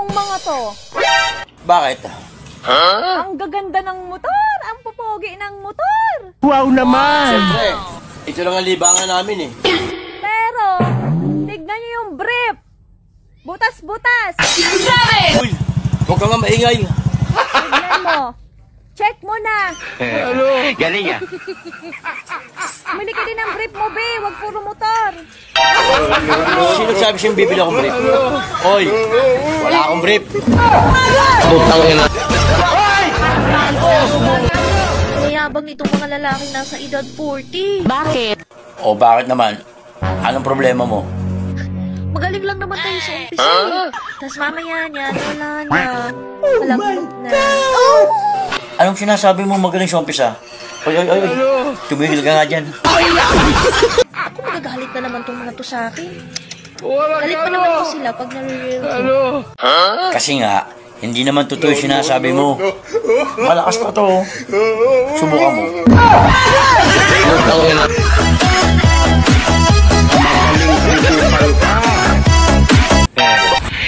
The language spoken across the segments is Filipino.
tong mga to? Bakit? Ang gaganda ng motor! Ang popogi ng motor! Wow naman! Siyempre, ito lang ang libangan namin eh. Pero, tignan nyo yung brief! Butas-butas! Uy, huwag ka nga maingay. Tignan mo! Check mo na! Galing ah! Bumili ka din ng brief mo, be! Huwag puro motor! Sino sabi siyang bibili akong brief? Oy, wala akong brief. Butang ina! Mayabang itong mga lalaking nasa edad 40. Bakit? O bakit naman? Anong problema mo? Magaling lang naman tayo sa umpisa eh. Tapos mamaya niya, wala na. Malambot na. Anong sinasabi mo magaling sa umpisa? Oy, oy, oy, tumigil ka nga dyan. Ako magagalit na naman tong mga to sa akin. Galit pa naman ko sila pag nare-real ko. Kasi nga, hindi naman totoo yung sinasabi mo. Malakas pa to. Subukan mo. Butang ina!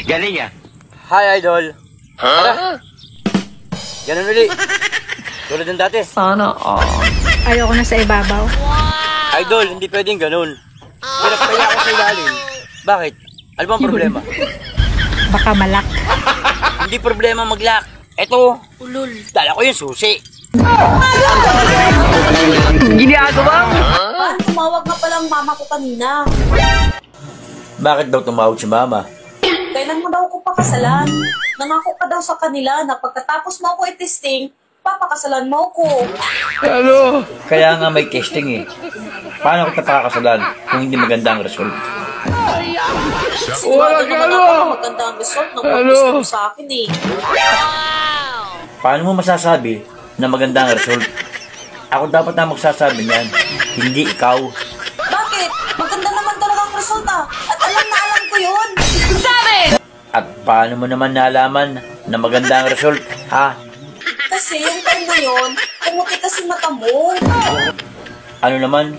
Galing ah! Hi, Idol. Tara. Ganun ulit. Tulad ng dati. Sana Ayoko na sa ibabaw. Idol, hindi pwedeng ganun. Pinapaya ako sa ilalim. Bakit? Ano bang problema? Baka malak. Hindi problema mag-lock. Eto, Ulol. dala ko yung susi. ginagawa mo? Paano tumawag nga palang mama ko kanina? Bakit daw tumawag si Mama? Kailan mo daw ako pakasalan? Nangako ka daw sa kanila na pagkatapos mo ako i-testing, papakasalan mo ako. Kaya nga may testing eh. Paano kita pakakasalan kung hindi maganda ang result? Sigurado naman ako maganda ang result ng pag-test mo sa akin eh. Paano mo masasabi na maganda ang result? Ako dapat na magsasabi niyan, hindi ikaw. Bakit? Maganda naman talaga ang result ah. At alam na alam ko yun. At paano mo naman nalaman na maganda ang result, ha? Kasi yung time na yun, pumuti kasi mata mo. Ano naman?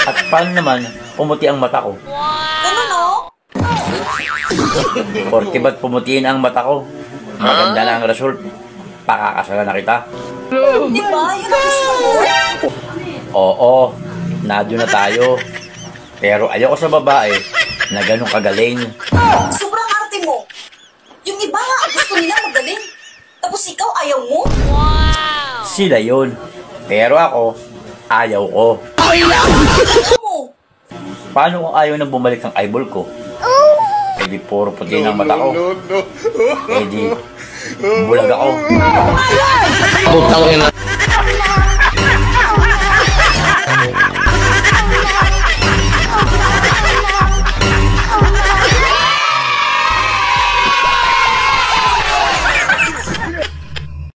At paano naman pumuti ang mata ko? Ganun no? Porque ba't pumutiin ang mata ko? Maganda na ang result. Pakakasalan na kita. Di ba? Yun ang gusto mo. Oo, nado na tayo. Pero ayoko sa babae na ganun kagaling. Sobrang arte mo. Yung iba nga, gusto nila magaling. Tapos ikaw, ayaw mo? Sila yun. Pero ako, ayaw ko. Ayaw mo. Paano kung ayaw nang bumalik ang eyeball ko? Eh di puro puti ng mata ko. Eh di, bulag ako. Butang ina!